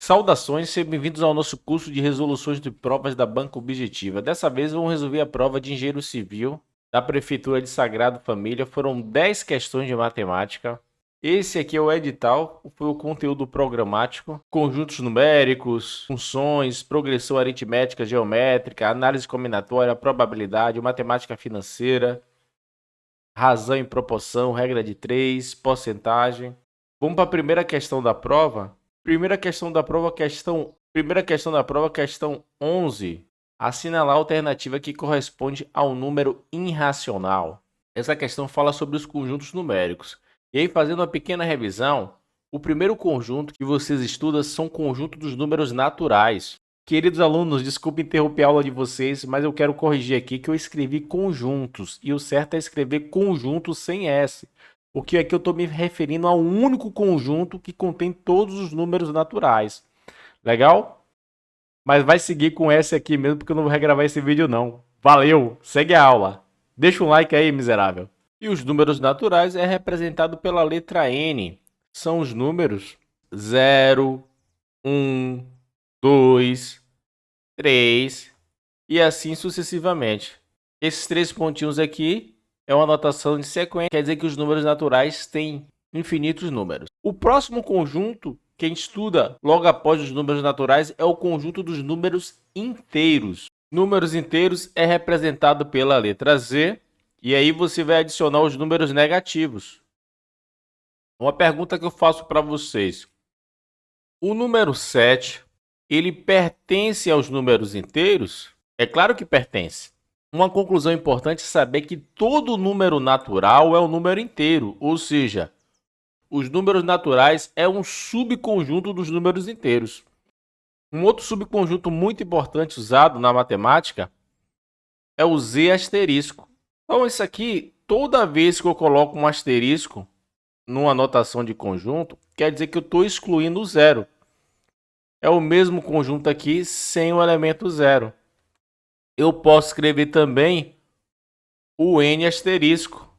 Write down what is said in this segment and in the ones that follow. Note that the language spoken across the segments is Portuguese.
Saudações, sejam bem-vindos ao nosso curso de resoluções de provas da Banca Objetiva. Dessa vez vamos resolver a prova de Engenheiro Civil da Prefeitura de Sagrado Família. Foram 10 questões de matemática. Esse aqui é o edital, foi o conteúdo programático, conjuntos numéricos, funções, progressão aritmética, geométrica, análise combinatória, probabilidade, matemática financeira, razão e proporção, regra de 3, porcentagem. Vamos para a primeira questão da prova. Primeira questão da prova, questão 11. Assinalar a alternativa que corresponde ao número irracional. Essa questão fala sobre os conjuntos numéricos. E aí, fazendo uma pequena revisão, o primeiro conjunto que vocês estudam são o conjunto dos números naturais. Queridos alunos, desculpe interromper a aula de vocês, mas eu quero corrigir aqui que eu escrevi conjuntos. E o certo é escrever conjunto sem S. Porque aqui eu estou me referindo a um único conjunto que contém todos os números naturais. Legal? Mas vai seguir com S aqui mesmo, porque eu não vou regravar esse vídeo não. Valeu! Segue a aula. Deixa um like aí, miserável. E os números naturais é representado pela letra N. São os números 0, 1, 2, 3 e assim sucessivamente. Esses três pontinhos aqui é uma notação de sequência, quer dizer que os números naturais têm infinitos números. O próximo conjunto que a gente estuda logo após os números naturais é o conjunto dos números inteiros. Números inteiros é representado pela letra Z, e aí você vai adicionar os números negativos. Uma pergunta que eu faço para vocês. O número 7, ele pertence aos números inteiros? É claro que pertence. Uma conclusão importante é saber que todo número natural é um número inteiro, ou seja, os números naturais é um subconjunto dos números inteiros. Um outro subconjunto muito importante usado na matemática é o Z asterisco. Então, isso aqui, toda vez que eu coloco um asterisco numa notação de conjunto, quer dizer que eu estou excluindo o zero. É o mesmo conjunto aqui sem o elemento zero. Eu posso escrever também o N asterisco.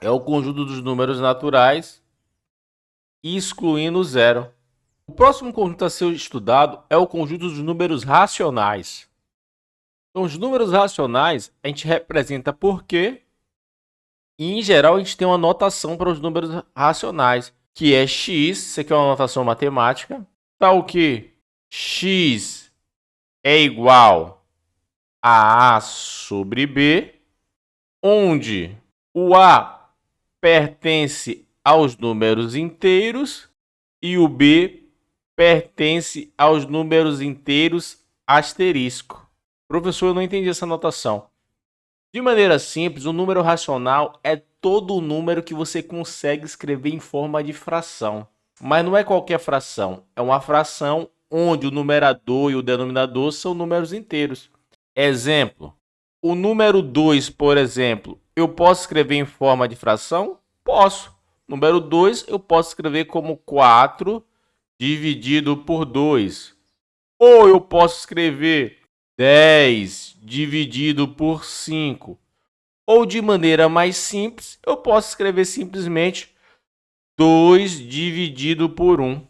É o conjunto dos números naturais, excluindo o zero. O próximo conjunto a ser estudado é o conjunto dos números racionais. Então, os números racionais a gente representa por quê? E, em geral, a gente tem uma notação para os números racionais, que é x, isso aqui é uma notação matemática, tal que x é igual a sobre B, onde o A pertence aos números inteiros e o B pertence aos números inteiros asterisco. Professor, eu não entendi essa notação. De maneira simples, o número racional é todo número que você consegue escrever em forma de fração. Mas não é qualquer fração, é uma fração onde o numerador e o denominador são números inteiros. Exemplo, o número 2, por exemplo, eu posso escrever em forma de fração? Posso. Número 2 eu posso escrever como 4 dividido por 2. Ou eu posso escrever 10 dividido por 5. Ou de maneira mais simples, eu posso escrever simplesmente 2 dividido por 1.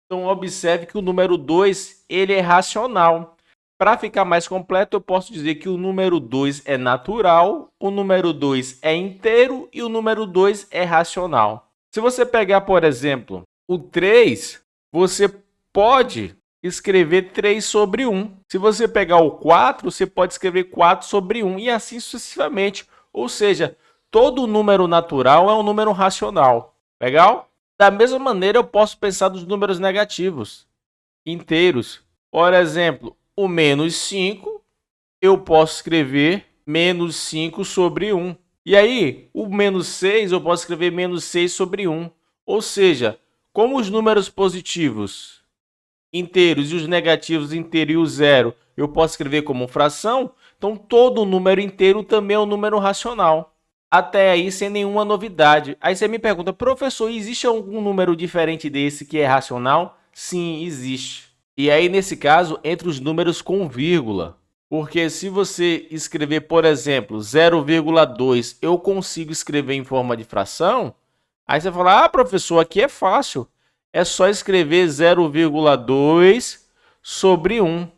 Então, observe que o número 2 ele é racional. Para ficar mais completo, eu posso dizer que o número 2 é natural, o número 2 é inteiro e o número 2 é racional. Se você pegar, por exemplo, o 3, você pode escrever 3 sobre 1. Se você pegar o 4, você pode escrever 4 sobre 1 e assim sucessivamente. Ou seja, todo número natural é um número racional. Legal? Da mesma maneira, eu posso pensar nos números negativos, inteiros. Por exemplo, o menos 5, eu posso escrever menos 5 sobre 1. E aí, o menos 6, eu posso escrever menos 6 sobre 1. Ou seja, como os números positivos inteiros e os negativos inteiros e o zero, eu posso escrever como fração, então todo número inteiro também é um número racional. Até aí, sem nenhuma novidade. Aí você me pergunta, professor, existe algum número diferente desse que é racional? Sim, existe. E aí, nesse caso, entre os números com vírgula. Porque se você escrever, por exemplo, 0,2, eu consigo escrever em forma de fração? Aí você fala, professor, aqui é fácil. é só escrever 0,2 sobre 1.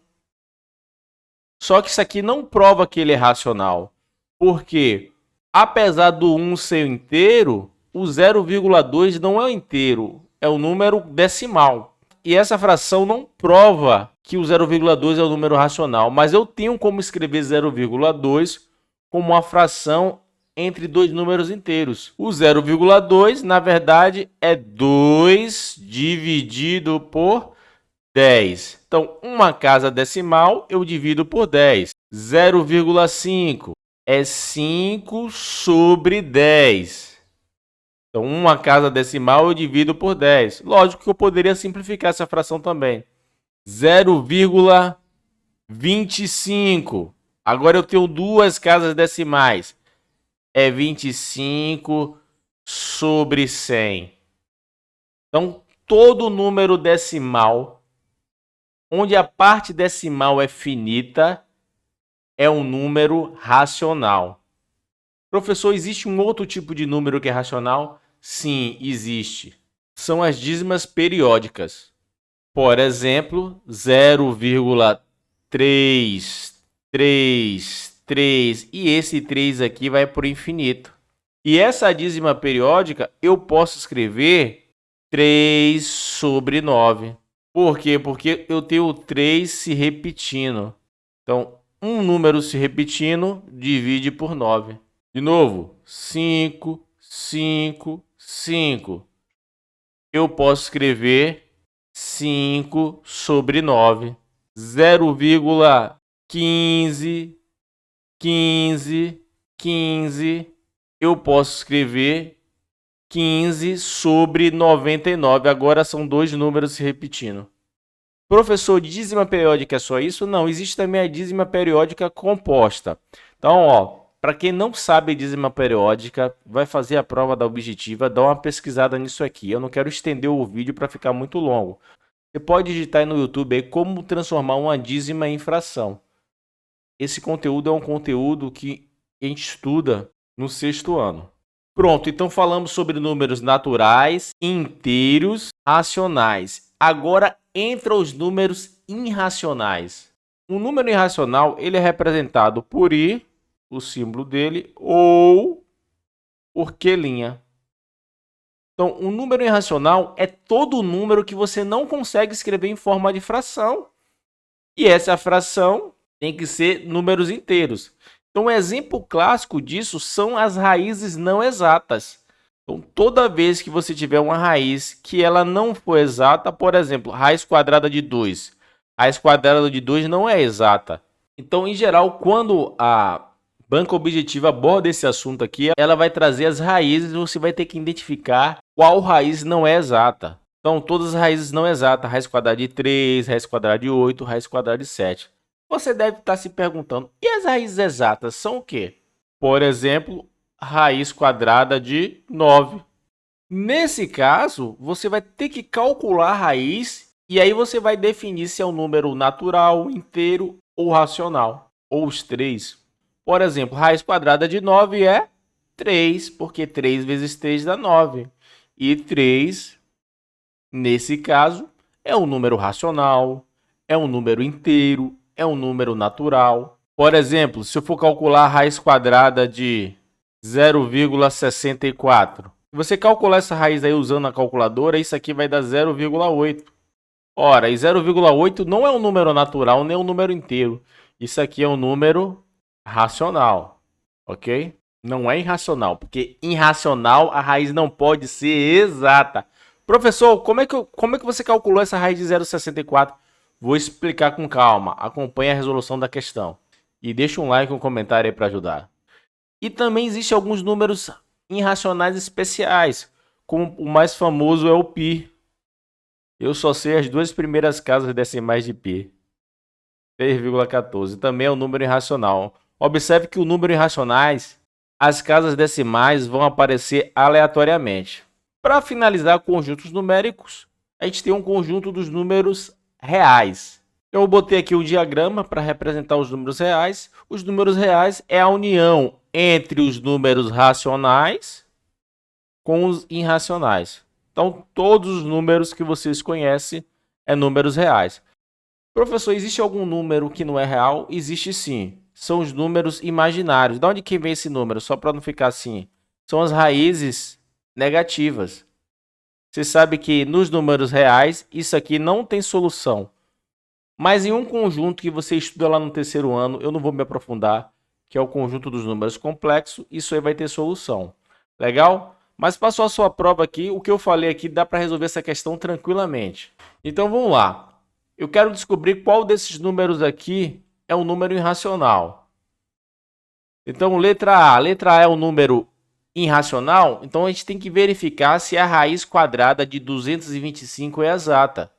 Só que isso aqui não prova que ele é racional. Porque, apesar do 1 ser inteiro, o 0,2 não é inteiro, é o número decimal. E essa fração não prova que o 0,2 é o número racional, mas eu tenho como escrever 0,2 como uma fração entre dois números inteiros. O 0,2, na verdade, é 2 dividido por 10. Então, uma casa decimal eu divido por 10. 0,5 é 5 sobre 10. Então, uma casa decimal eu divido por 10. Lógico que eu poderia simplificar essa fração também. 0,25. Agora eu tenho duas casas decimais. É 25 sobre 100. Então, todo número decimal, onde a parte decimal é finita, é um número racional. Professor, existe um outro tipo de número que é racional? Sim, existe. São as dízimas periódicas. Por exemplo, 0,333, e esse 3 aqui vai para o infinito. E essa dízima periódica eu posso escrever 3 sobre 9. Por quê? Porque eu tenho 3 se repetindo. Então, um número se repetindo divide por 9. De novo, 5, 5, 5. Eu posso escrever 5 sobre 9. 0,15, 15, 15. Eu posso escrever 15 sobre 99. Agora são dois números se repetindo. Professor, dízima periódica é só isso? Não, existe também a dízima periódica composta. Então, para quem não sabe dízima periódica, vai fazer a prova da objetiva, dá uma pesquisada nisso aqui. Eu não quero estender o vídeo para ficar muito longo. Você pode digitar aí no YouTube aí como transformar uma dízima em fração. Esse conteúdo é um conteúdo que a gente estuda no 6º ano. Pronto, então falamos sobre números naturais, inteiros, racionais. Agora entra os números irracionais. Um número irracional ele é representado por i, o símbolo dele, ou por q'. Então, um número irracional é todo número que você não consegue escrever em forma de fração. E essa fração tem que ser números inteiros. Então, um exemplo clássico disso são as raízes não exatas. Então, toda vez que você tiver uma raiz que ela não for exata, por exemplo, raiz quadrada de 2. Raiz quadrada de 2 não é exata. Então, em geral, quando a banca objetiva aborda esse assunto aqui, ela vai trazer as raízes e você vai ter que identificar qual raiz não é exata. Então, todas as raízes não exatas, raiz quadrada de 3, raiz quadrada de 8, raiz quadrada de 7. Você deve estar se perguntando, e as raízes exatas são o quê? Por exemplo, raiz quadrada de 9. Nesse caso, você vai ter que calcular a raiz e aí você vai definir se é um número natural, inteiro ou racional, ou os três. Por exemplo, raiz quadrada de 9 é 3, porque 3 vezes 3 dá 9. E 3, nesse caso, é um número racional, é um número inteiro, é um número natural. Por exemplo, se eu for calcular a raiz quadrada de 0,64, se você calcular essa raiz aí usando a calculadora, isso aqui vai dar 0,8. Ora, e 0,8 não é um número natural, nem um número inteiro. Isso aqui é um número racional, ok? Não é irracional, porque irracional a raiz não pode ser exata. Professor, como é que você calculou essa raiz de 0,64? Vou explicar com calma. Acompanhe a resolução da questão. E deixa um like e um comentário aí para ajudar. E também existem alguns números irracionais especiais, como o mais famoso é o π. Eu só sei as duas primeiras casas decimais de π. 3,14. Também é um número irracional. Observe que o número irracionais, as casas decimais vão aparecer aleatoriamente. Para finalizar conjuntos numéricos, a gente tem um conjunto dos números reais. Eu botei aqui um diagrama para representar os números reais. Os números reais é a união entre os números racionais com os irracionais. Então, todos os números que vocês conhecem é números reais. Professor, existe algum número que não é real? Existe sim. São os números imaginários. De onde que vem esse número? Só para não ficar assim. São as raízes negativas. Você sabe que nos números reais, isso aqui não tem solução. Mas em um conjunto que você estuda lá no terceiro ano, eu não vou me aprofundar, que é o conjunto dos números complexos, isso aí vai ter solução. Legal? Mas passou a sua prova aqui, o que eu falei aqui dá para resolver essa questão tranquilamente. Então vamos lá. Eu quero descobrir qual desses números aqui é um número irracional. Então, letra A. Letra A é um número irracional, então a gente tem que verificar se a raiz quadrada de 225 é exata.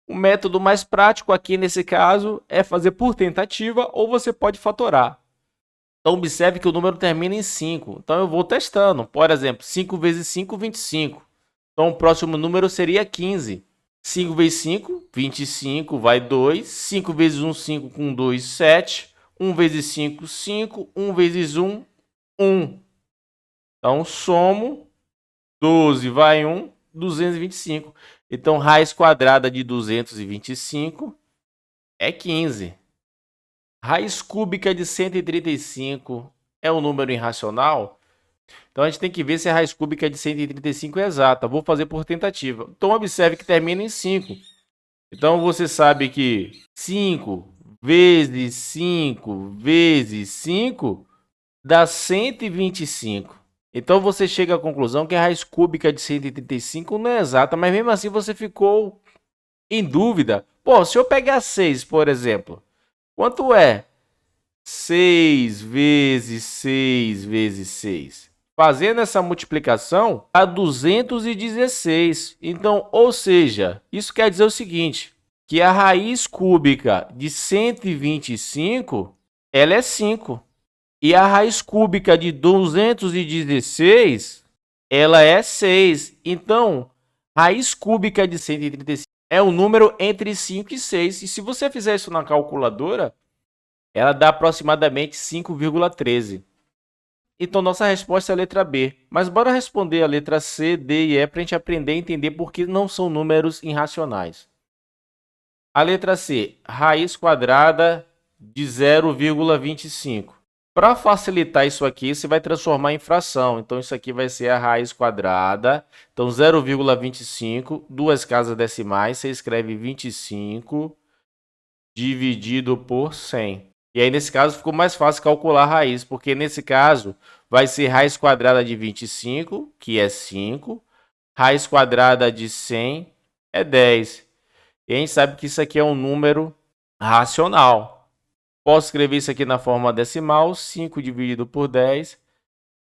O método mais prático aqui nesse caso é fazer por tentativa ou você pode fatorar. Então observe que o número termina em 5. Então eu vou testando. Por exemplo, 5 vezes 5, 25. Então o próximo número seria 15. 5 vezes 5, 25, vai 2. 5 vezes 1, 5 com 2, 7. 1 vezes 5, 5. 1 vezes 1, 1. Então somo. 12 vai 1, 225. Então raiz quadrada de 225 é 15. Raiz cúbica de 135 é um número irracional? Então a gente tem que ver se a raiz cúbica de 135 é exata. Vou fazer por tentativa. Então observe que termina em 5. Então você sabe que 5 vezes 5 vezes 5 dá 125. Então você chega à conclusão que a raiz cúbica de 135 não é exata, mas mesmo assim você ficou em dúvida. Pô, se eu pegar 6, por exemplo, quanto é 6 vezes 6 vezes 6? Fazendo essa multiplicação, dá 216. Então, ou seja, isso quer dizer o seguinte, que a raiz cúbica de 125, ela é 5. E a raiz cúbica de 216, ela é 6. Então, raiz cúbica de 135 é um número entre 5 e 6. E se você fizer isso na calculadora, ela dá aproximadamente 5,13. Então, nossa resposta é a letra B. Mas bora responder a letra C, D e E para a gente aprender a entender por que não são números irracionais. A letra C, raiz quadrada de 0,25. Para facilitar isso aqui, você vai transformar em fração. Então, isso aqui vai ser a raiz quadrada. Então, 0,25, duas casas decimais, você escreve 25 dividido por 100. E aí, nesse caso, ficou mais fácil calcular a raiz, porque nesse caso, vai ser raiz quadrada de 25, que é 5. Raiz quadrada de 100 é 10. E a gente sabe que isso aqui é um número racional. Posso escrever isso aqui na forma decimal, 5 dividido por 10,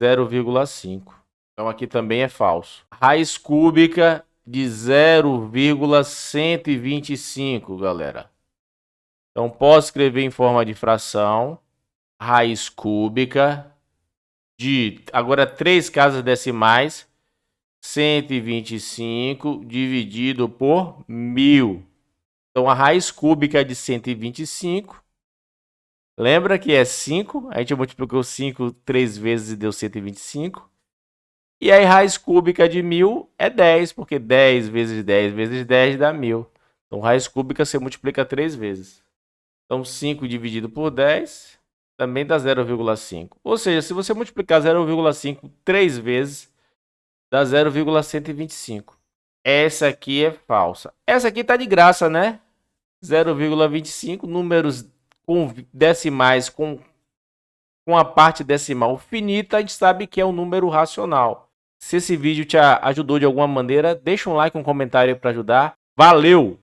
0,5. Então, aqui também é falso. Raiz cúbica de 0,125, galera. Então, posso escrever em forma de fração, raiz cúbica de, agora, 3 casas decimais, 125 dividido por 1000. Então, a raiz cúbica de 125... Lembra que é 5, a gente multiplicou 5 3 vezes e deu 125. E aí, raiz cúbica de 1000 é 10, porque 10 vezes 10 vezes 10 dá 1000. Então, raiz cúbica você multiplica 3 vezes. Então, 5 dividido por 10 também dá 0,5. Ou seja, se você multiplicar 0,5 3 vezes, dá 0,125. Essa aqui é falsa. Essa aqui está de graça, né? 0,25, números com decimais, com a parte decimal finita, a gente sabe que é um número racional. Se esse vídeo te ajudou de alguma maneira, deixa um like, um comentário aí para ajudar. Valeu!